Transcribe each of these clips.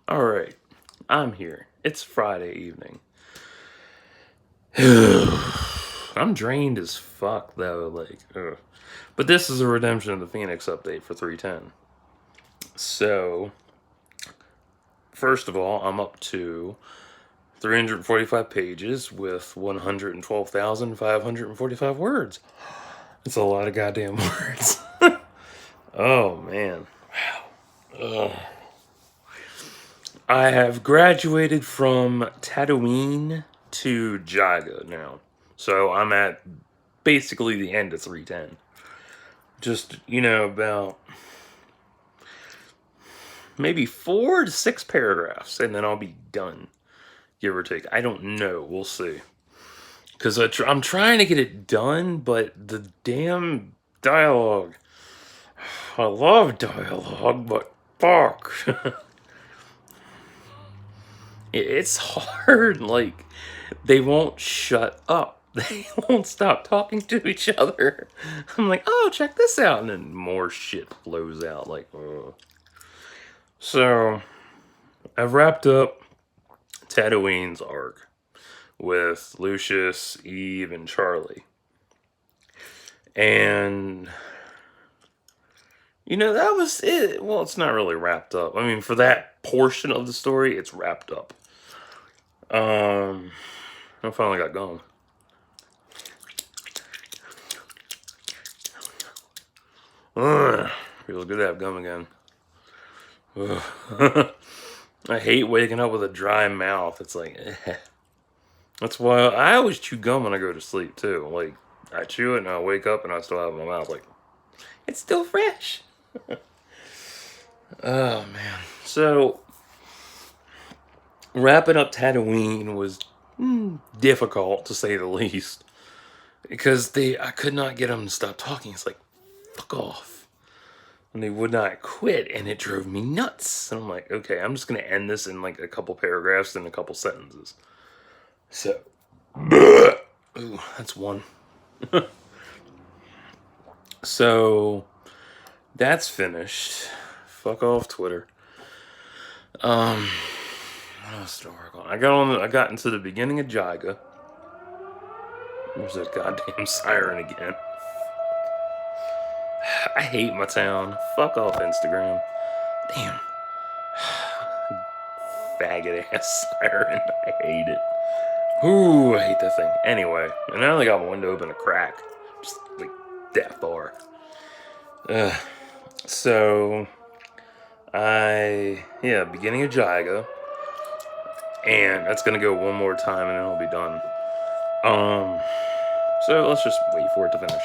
Alright, I'm here. It's Friday evening. I'm drained as fuck, though, like, ugh. But this is a Redemption of the Phoenix update for 310. So, first of all, I'm up to 345 pages with 112,545 words. It's a lot of goddamn words. Oh, man. Wow. Ugh. I have graduated from Tatooine to Jaga now. So I'm at basically the end of 310. Just, about maybe 4 to 6 paragraphs, and then I'll be done, give or take. I don't know. We'll see. Because I'm trying to get it done, but the damn dialogue. I love dialogue, but fuck. It's hard. Like, they won't shut up. They won't stop talking to each other. I'm like, oh, check this out. And then more shit flows out. Like, ugh. So, I've wrapped up Tatooine's arc with Lucius, Eve, and Charlie. And, that was it. Well, it's not really wrapped up. I mean, for that portion of the story, it's wrapped up. I finally got going. Ugh, feels good to have gum again. I hate waking up with a dry mouth. It's like, That's why I always chew gum when I go to sleep, too. Like, I chew it and I wake up and I still have it in my mouth. Like, it's still fresh. Oh, man. So, wrapping up Tatooine was difficult, to say the least. Because I could not get them to stop talking. It's like, fuck off. And they would not quit, and it drove me nuts. And I'm like, okay, I'm just going to end this in like a couple paragraphs and a couple sentences. So, ooh, that's one. So, that's finished. Fuck off Twitter. What else to work on? I got into the beginning of Jaga. There's that goddamn siren again. I hate my town. Fuck off Instagram. Damn. Faggot ass siren. I hate it. Ooh, I hate that thing. Anyway, and I only got my window open a crack. Just like that far. So, beginning of Jaga. And that's gonna go one more time and then I'll be done. So let's just wait for it to finish.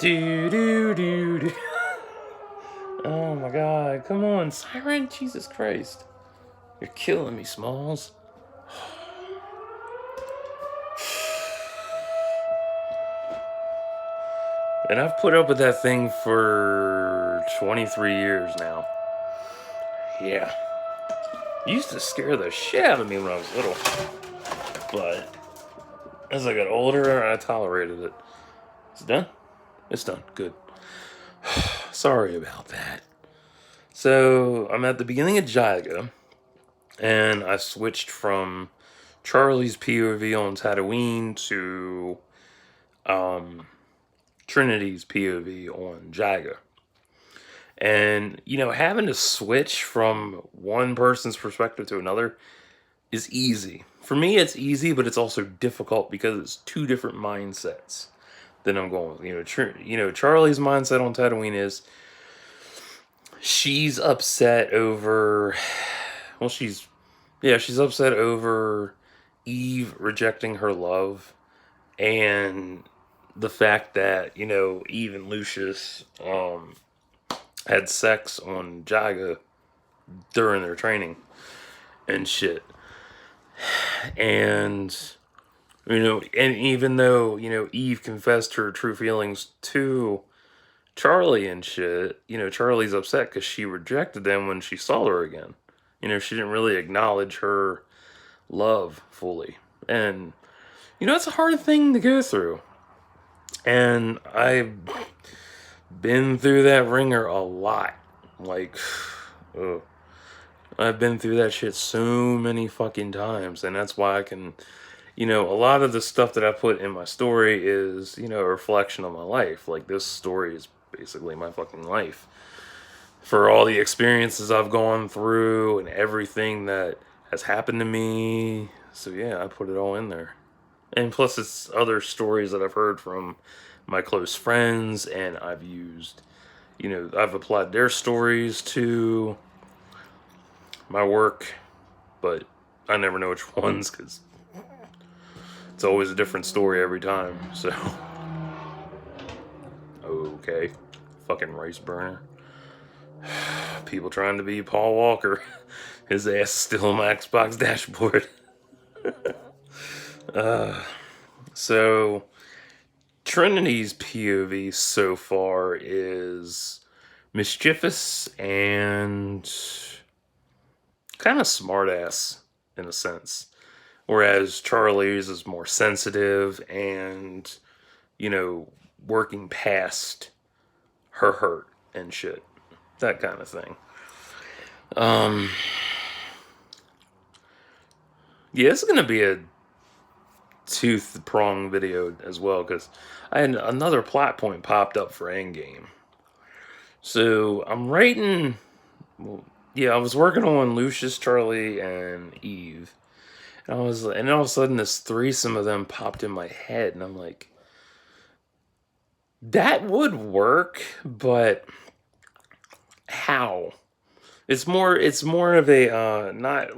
Do. Oh my god, come on, siren, Jesus Christ. You're killing me, Smalls. And I've put up with that thing for 23 years now. Yeah. It used to scare the shit out of me when I was little. But as I got older, I tolerated it. Is it done? It's done. Good. Sorry about that. So, I'm at the beginning of Jaga, and I switched from Charlie's POV on Tatooine to Trinity's POV on Jaga. And, having to switch from one person's perspective to another is easy. For me, it's easy, but it's also difficult because it's two different mindsets that I'm going with. Charlie's mindset on Tatooine is she's upset over, well, she's upset over Eve rejecting her love and the fact that, Eve and Lucius had sex on Jaga during their training and shit. And, and even though, Eve confessed her true feelings to Charlie and shit, Charlie's upset because she rejected them when she saw her again. She didn't really acknowledge her love fully. And, it's a hard thing to go through. And I've been through that ringer a lot. Like, ugh. I've been through that shit so many fucking times, and that's why I can, a lot of the stuff that I put in my story is, a reflection of my life. Like, this story is basically my fucking life. For all the experiences I've gone through and everything that has happened to me. So, yeah, I put it all in there. And plus, it's other stories that I've heard from my close friends, and I've used, I've applied their stories to my work, but I never know which ones because it's always a different story every time. So, okay. Fucking rice burner. People trying to be Paul Walker. His ass is still on my Xbox dashboard. So, Trinity's POV so far is mischievous and kind of smartass in a sense. Whereas Charlie's is more sensitive and, working past her hurt and shit. That kind of thing. Yeah, it's going to be a tooth-prong video as well, because I had another plot point popped up for Endgame. So, I'm writing... Well, yeah, I was working on Lucius, Charlie, and Eve. And all of a sudden this threesome of them popped in my head, and I'm like, that would work, but how? It's more of a not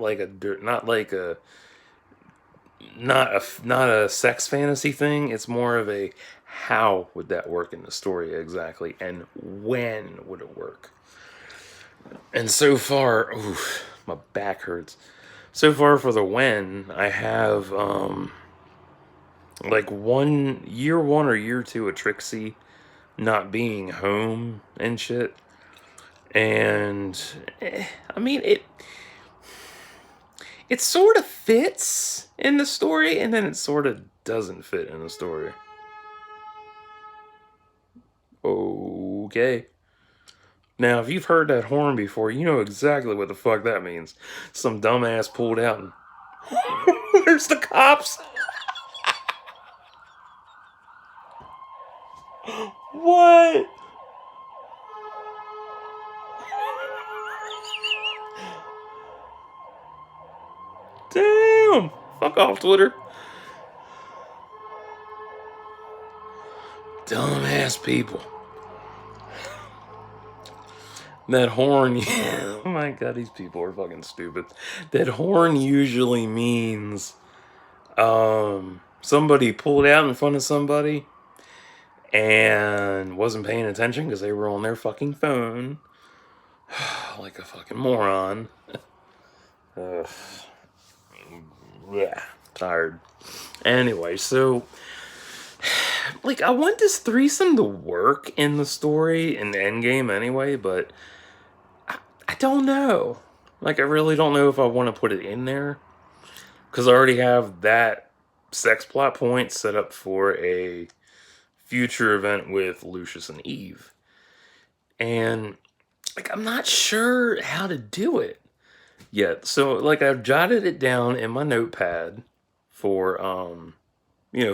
a sex fantasy thing. It's more of a how would that work in the story exactly, and when would it work? And so far, oof, my back hurts. So far for the when, I have like year one or year two of Trixie not being home and shit. And I mean it sort of fits in the story, and then it sort of doesn't fit in the story. Okay. Now, if you've heard that horn before, you know exactly what the fuck that means. Some dumbass pulled out and there's the cops. What? Damn. Fuck off, Twitter. Dumbass people. That horn, oh my god, these people are fucking stupid. That horn usually means somebody pulled out in front of somebody and wasn't paying attention because they were on their fucking phone. Like a fucking moron. Ugh. Yeah, tired. Anyway, so like I want this threesome to work in the story in the Endgame anyway, but I don't know. Like I really don't know if I want to put it in there because I already have that sex plot point set up for a future event with Lucius and Eve. And like I'm not sure how to do it yet. So like I've jotted it down in my notepad for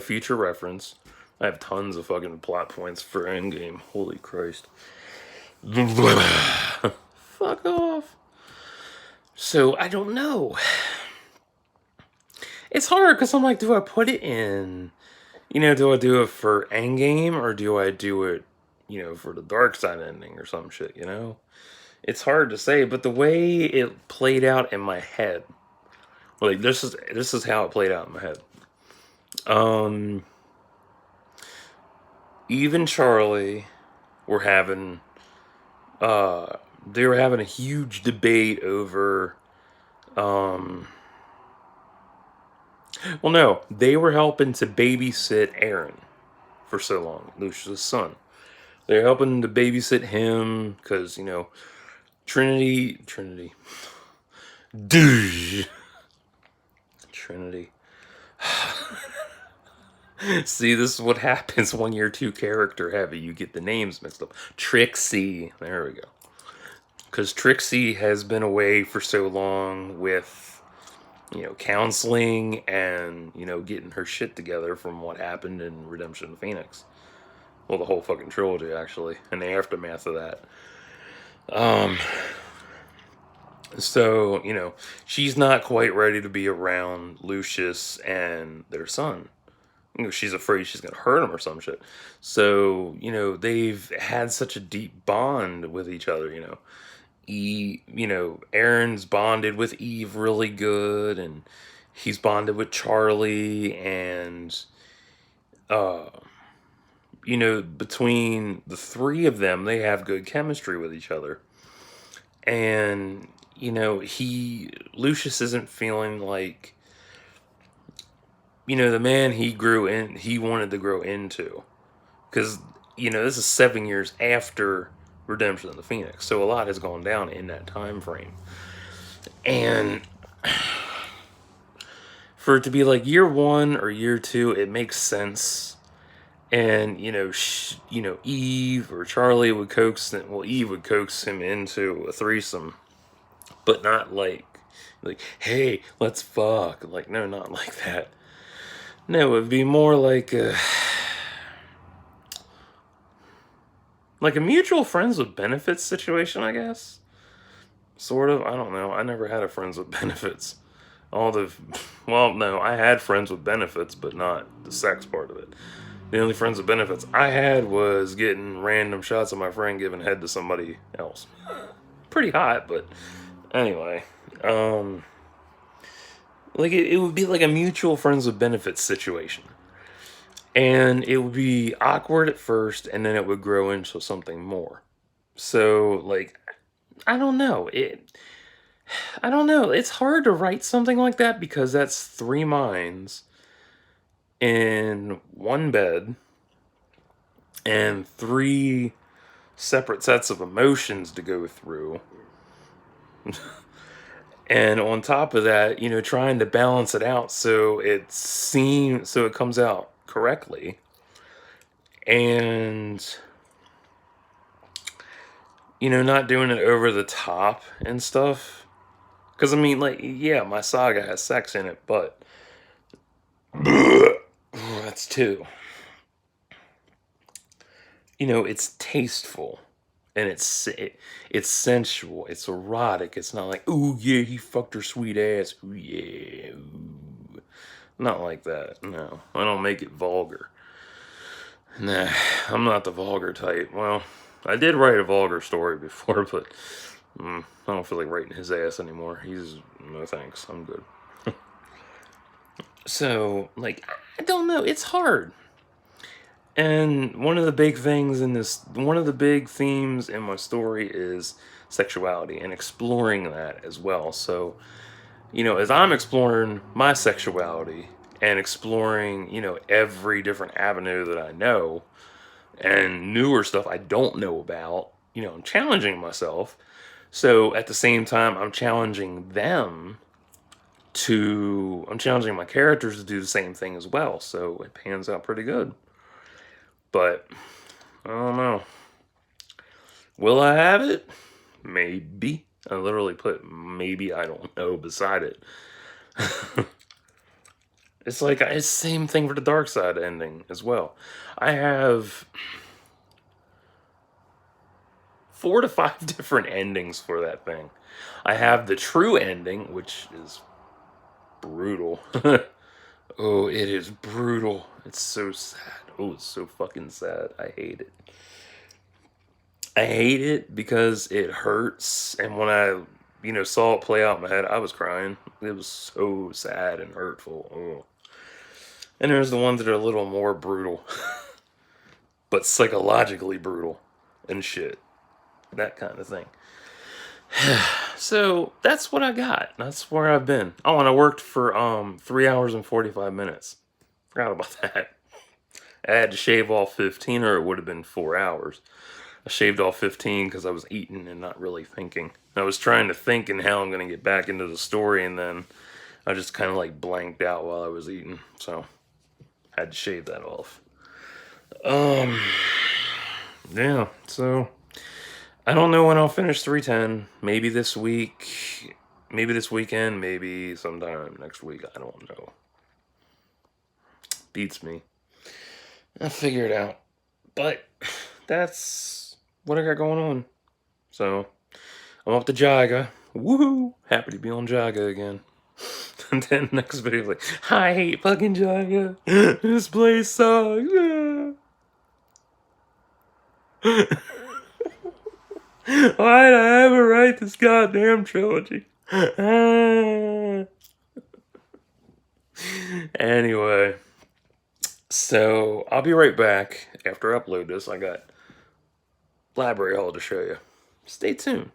future reference. I have tons of fucking plot points for Endgame. Holy Christ. Fuck off. So I don't know. It's hard because I'm like, do I put it in? Do I do it for Endgame or do I do it, for the dark side ending or some shit, It's hard to say, but the way it played out in my head, like this is how it played out in my head. Eve and Charlie were having they were having a huge debate over well no, they were helping to babysit Aaron for so long, Lucius' son. They're helping to babysit him because, Trinity. Dude. Trinity. See, this is what happens when you're too character heavy. You get the names mixed up. Trixie. There we go. because Trixie has been away for so long with, counseling and, getting her shit together from what happened in Redemption of Phoenix. Well, the whole fucking trilogy, actually, and the aftermath of that. So, she's not quite ready to be around Lucius and their son. She's afraid she's going to hurt him or some shit. So, they've had such a deep bond with each other, Aaron's bonded with Eve really good, and he's bonded with Charlie, and, between the three of them, they have good chemistry with each other. And, Lucius isn't feeling like, the man he wanted to grow into. Because, this is 7 years after Redemption of the Phoenix. So a lot has gone down in that time frame. And for it to be like year 1 or year 2, it makes sense. And, Eve or Charlie would Eve would coax him into a threesome. But not like, hey, let's fuck. Like, no, not like that. No, it'd be more like a mutual friends with benefits situation, I guess. Sort of. I don't know. I never had a friends with benefits. No, I had friends with benefits, but not the sex part of it. The only friends with benefits I had was getting random shots of my friend giving head to somebody else. Pretty hot, but anyway. It would be like a mutual friends with benefits situation. And it would be awkward at first, and then it would grow into something more. So, I don't know. I don't know. It's hard to write something like that because that's 3 minds in one bed and 3 separate sets of emotions to go through. And on top of that, trying to balance it out so it comes out correctly. And not doing it over the top and stuff. Because, yeah, my saga has sex in it, but that's 2. It's tasteful. And it's sensual. It's erotic. It's not like, ooh, yeah, he fucked her sweet ass. Ooh, yeah. Ooh. Not like that. No. I don't make it vulgar. Nah, I'm not the vulgar type. Well, I did write a vulgar story before, but I don't feel like writing his ass anymore. No thanks. I'm good. So, I don't know. It's hard. And one of the big themes in my story is sexuality and exploring that as well. So, as I'm exploring my sexuality and exploring, every different avenue that I know and newer stuff I don't know about, I'm challenging myself. So at the same time, I'm challenging my characters to do the same thing as well. So it pans out pretty good. But I don't know. Will I have it? Maybe. I literally put maybe I don't know beside it. It's like it's the same thing for the dark side ending as well. I have 4 to 5 different endings for that thing. I have the true ending, which is brutal. Oh, it is brutal. It's so sad. Oh, it's so fucking sad. I hate it. I hate it because it hurts. And when I, saw it play out in my head, I was crying. It was so sad and hurtful. Oh. And there's the ones that are a little more brutal, but psychologically brutal and shit. That kind of thing. So that's what I got. That's where I've been. Oh, and I worked for 3 hours and 45 minutes. Forgot about that. I had to shave off 15 or it would have been 4 hours. I shaved off 15 because I was eating and not really thinking. I was trying to think and how I'm going to get back into the story, and then I just kind of blanked out while I was eating. So I had to shave that off. Yeah, so I don't know when I'll finish 310. Maybe this week, maybe this weekend, maybe sometime next week. I don't know. Beats me. I'll figure it out. But that's what I got going on. So I'm up to Jaga. Woohoo! Happy to be on Jaga again. And then next video, like, I hate fucking Jaga. This place sucks. Why did I ever write this goddamn trilogy? Anyway, so I'll be right back after I upload this. I got library hall to show you. Stay tuned.